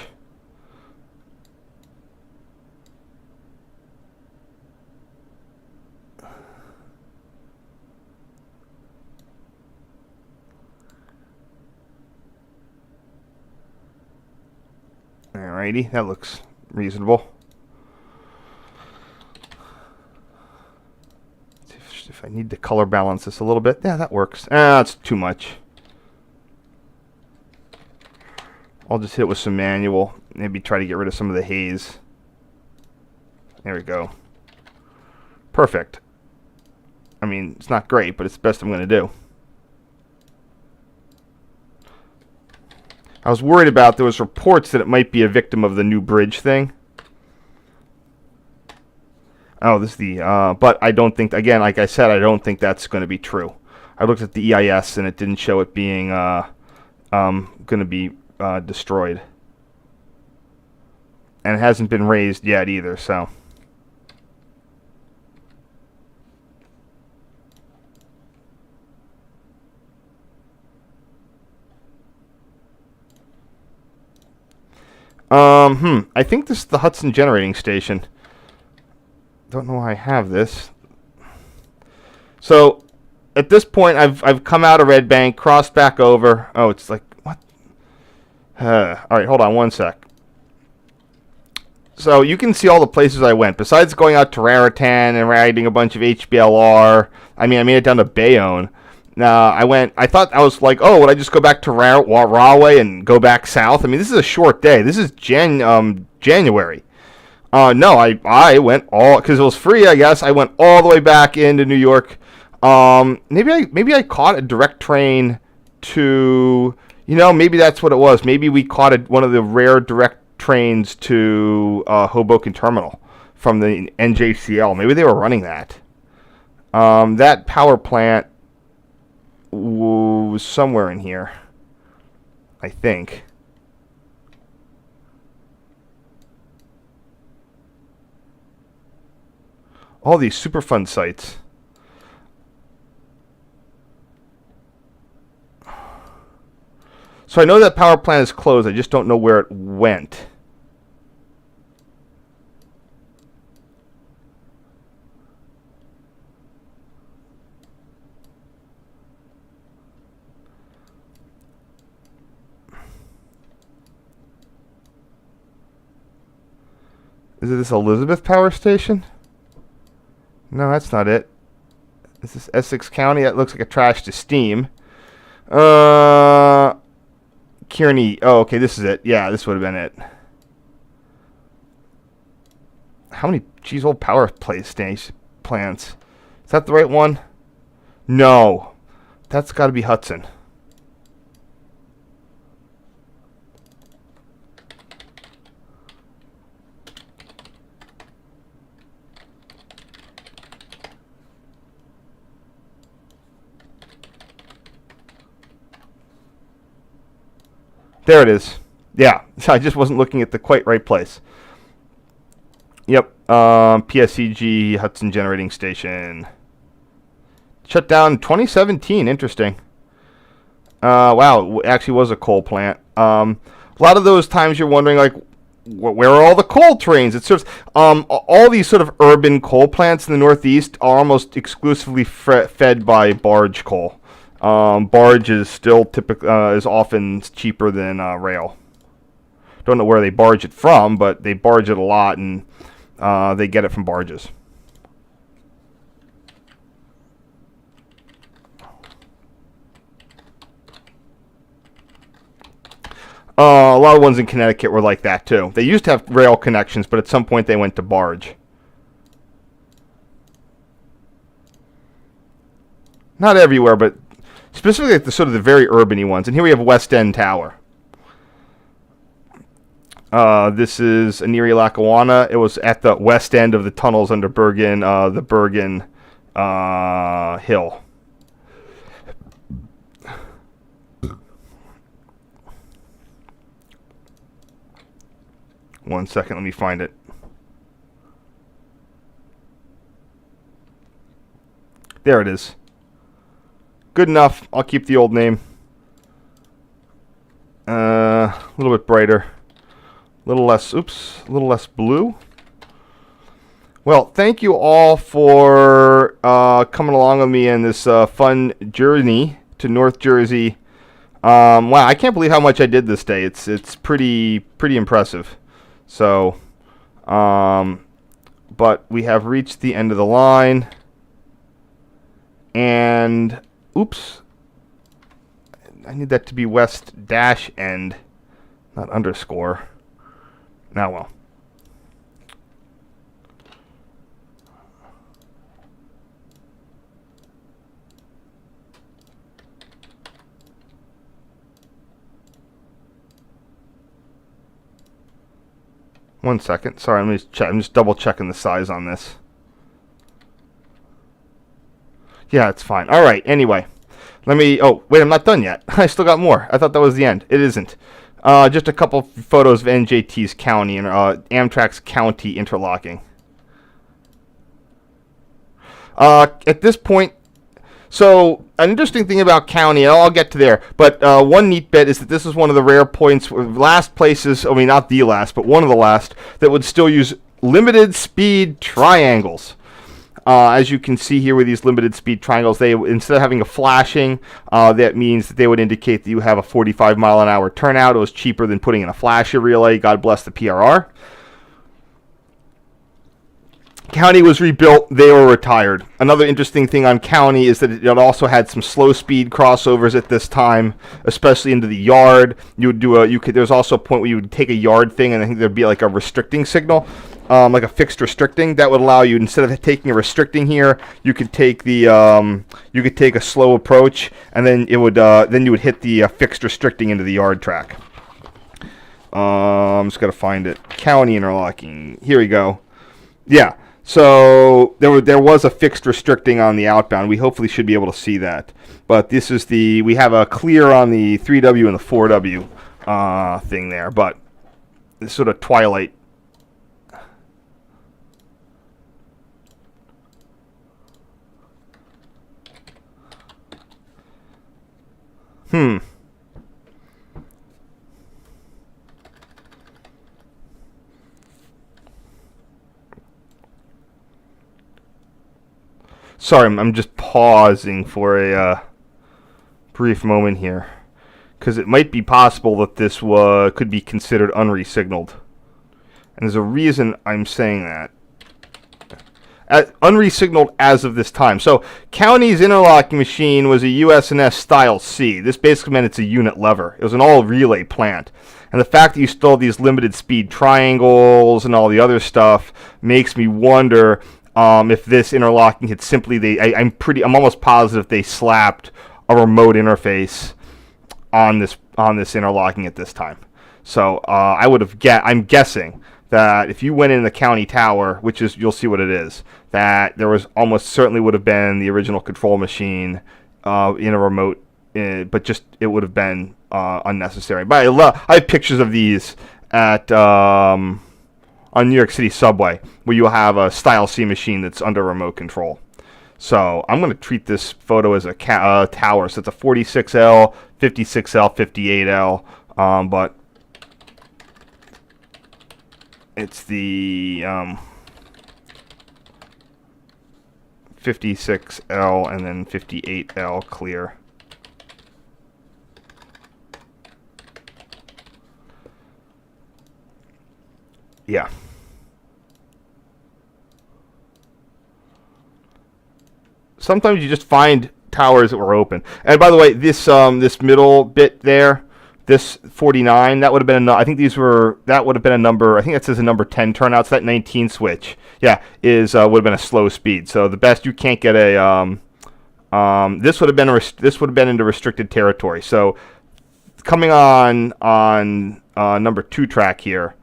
Alrighty, that looks reasonable. If I need to color balance this a little bit, yeah, that works. That's too much. I'll just hit it with some manual. Maybe try to get rid of some of the haze. There we go. Perfect. I mean, it's not great, but it's the best I'm going to do. I was worried about, there was reports that it might be a victim of the new bridge thing. Oh, this is the, but I don't think, again, like I said, I don't think that's going to be true. I looked at the EIS and it didn't show it being going to be destroyed. And it hasn't been raised yet either, so. I think this is the Hudson generating station. Don't know why I have this. So, at this point, I've come out of Red Bank, crossed back over. Oh, it's like, what? All right, hold on one sec. So you can see all the places I went. Besides going out to Raritan and riding a bunch of HBLR, I made it down to Bayonne. I thought I was like, oh, would I just go back to Rahway and go back south? I mean, this is a short day. This is January. No, I went all, because it was free, I guess. I went all the way back into New York. Maybe I caught a direct train to, maybe that's what it was. Maybe we caught one of the rare direct trains to Hoboken Terminal from the NJCL. Maybe they were running that. That power plant was somewhere in here, I think. All these Superfund sites. So I know that power plant is closed. I just don't know where it went. Is it this Elizabeth Power Station? No, that's not it. Is this Essex County? That looks like a trash to steam. Kearney. Oh, okay, this is it. Yeah, this would have been it. How many old power plants? Is that the right one? No. That's got to be Hudson. There it is. Yeah, I just wasn't looking at the quite right place. Yep, PSEG Hudson Generating Station. Shut down 2017, interesting. Wow, it actually was a coal plant. A lot of those times you're wondering, like, where are all the coal trains? It's sort of, all these sort of urban coal plants in the Northeast are almost exclusively fed by barge coal. Barge is still is often cheaper than rail. Don't know where they barge it from, but they barge it a lot, and they get it from barges. A lot of ones in Connecticut were like that too. They used to have rail connections, but at some point they went to barge. Not everywhere, but specifically at the sort of the very urban-y ones. And here we have West End Tower. This is NJT Lackawanna. It was at the west end of the tunnels under Bergen, the Bergen Hill. One second, let me find it. There it is. Good enough. I'll keep the old name. A little bit brighter. A little less blue. Well, thank you all for coming along with me in this fun journey to North Jersey. Wow, I can't believe how much I did this day. It's pretty impressive. So, but we have reached the end of the line. And, oops. I need that to be west dash end, not underscore. Now, well. One second. Sorry, I'm just double checking the size on this. Yeah, it's fine. All right. Anyway, let me. Oh, wait, I'm not done yet. I still got more. I thought that was the end. It isn't. Just a couple photos of NJT's county and Amtrak's county interlocking. At this point, so an interesting thing about county, and I'll get to there, but one neat bit is that this is one of the rare points, last places, I mean not the last, but one of the last, that would still use limited speed triangles. As you can see here with these limited speed triangles, they, instead of having a flashing, that means that they would indicate that you have a 45 mile an hour turnout. It was cheaper than putting in a flasher relay. God bless the PRR. County was rebuilt, they were retired. Another interesting thing on County is that it also had some slow speed crossovers at this time, especially into the yard. You would do there's also a point where you would take a yard thing and I think there'd be like a restricting signal, like a fixed restricting that would allow you, instead of taking a restricting here, you could take a slow approach, and then you would hit the fixed restricting into the yard track. I'm just gotta find it. County interlocking. Here we go. Yeah. So there was a fixed restricting on the outbound. We hopefully should be able to see that. But this is we have a clear on the 3W and the 4W thing there. But this sort of twilight. Sorry, I'm just pausing for a brief moment here, because it might be possible that this could be considered unresignaled. And there's a reason I'm saying that. Unresignaled as of this time. So, County's interlocking machine was a USNS Style C. This basically meant it's a unit lever. It was an all-relay plant. And the fact that you still have these limited speed triangles and all the other stuff makes me wonder if this interlocking had simply, I'm almost positive they slapped a remote interface on this interlocking at this time. So I'm guessing that if you went in the County Tower, which is, you'll see what it is, that there was almost certainly would have been the original control machine in a remote, but just it would have been unnecessary. But I have pictures of these at on New York City subway, where you'll have a Style C machine that's under remote control. So I'm going to treat this photo as a tower. So it's a 46L, 56L, 58L, but it's the 56L and then 58L clear. Yeah. Sometimes you just find towers that were open. And by the way, this middle bit there, this 49, that would have been I think that would have been a number. I think that says a number 10 turnout. So that 19 switch, yeah, would have been a slow speed. So the best, you can't get a this would have been into restricted territory. So coming on number 2 track here,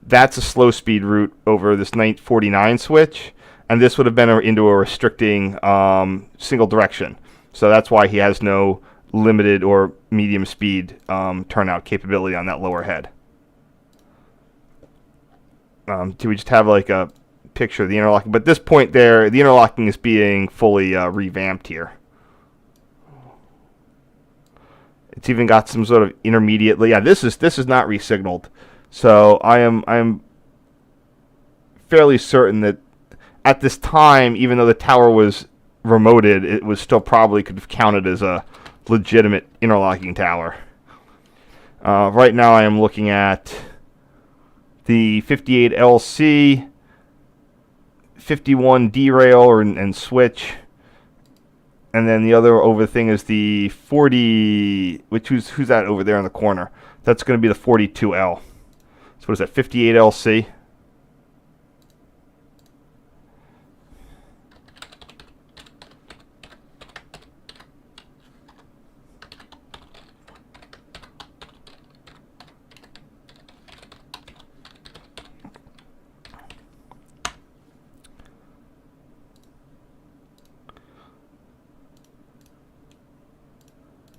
that's a slow speed route over this 49 switch. And this would have been into a restricting single direction. So that's why he has no limited or medium speed turnout capability on that lower head. Do we just have like a picture of the interlocking? But at this point there, the interlocking is being fully revamped here. It's even got some sort of intermediately. Yeah, this is not resignaled. So I am fairly certain that at this time, even though the tower was remoted, it was still probably could have counted as a legitimate interlocking tower. Right now I am looking at the 58LC, 51 derail and switch, and then the other over thing is the 40, who's that over there in the corner? That's going to be the 42L. So what is that, 58LC?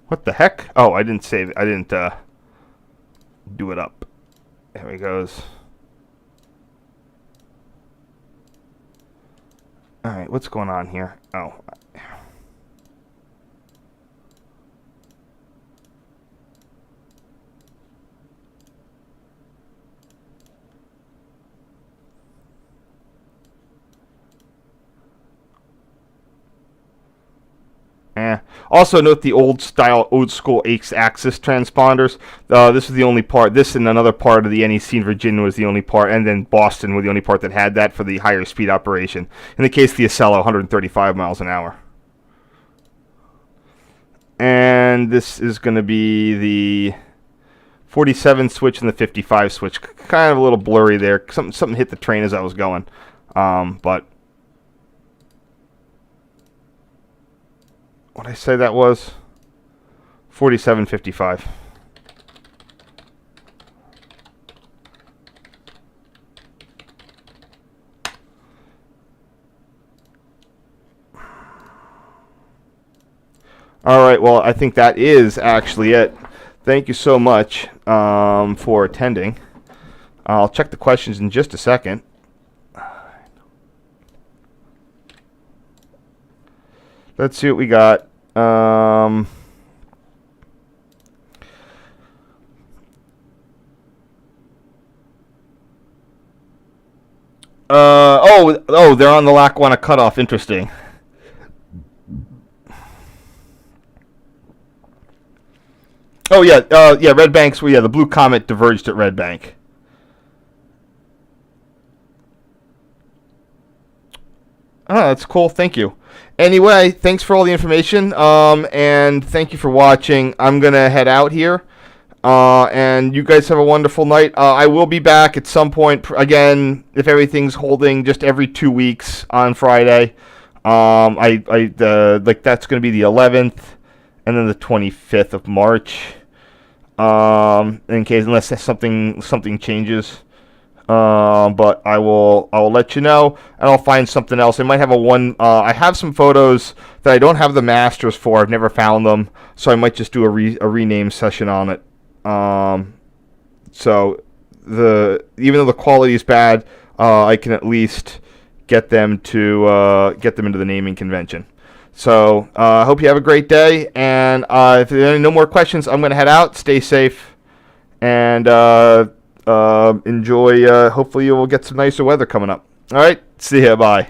What the heck? Oh, I didn't save it. I didn't do it up. There he goes. Alright, what's going on here? Oh. Also note the old school X-axis transponders. This was the only part. This and another part of the NEC in Virginia was the only part, and then Boston were the only part that had that for the higher speed operation. In the case of the Acela, 135 miles an hour. And this is going to be the 47 switch and the 55 switch. Kind of a little blurry there. Something hit the train as I was going. But what did I say that was? 4755. All right, well, I think that is actually it. Thank you so much for attending. I'll check the questions in just a second. Let's see what we got. Oh, they're on the Lackawanna cutoff. Interesting. Oh yeah, Red Bank's. Well, yeah, the Blue Comet diverged at Red Bank. Oh, that's cool. Thank you. Anyway, thanks for all the information, and thank you for watching. I'm gonna head out here, and you guys have a wonderful night. I will be back at some point again if everything's holding, just every 2 weeks on Friday. Like that's gonna be the 11th, and then the 25th of March. In case unless something changes. But I'll let you know, and I'll find something else. I might have I have some photos that I don't have the masters for. I've never found them, so I might just do a rename session on it. So even though the quality is bad, I can at least get them into the naming convention. So I hope you have a great day, and if there are no more questions, I'm going to head out. Stay safe, and enjoy. Hopefully you will get some nicer weather coming up. All right, see ya. Bye.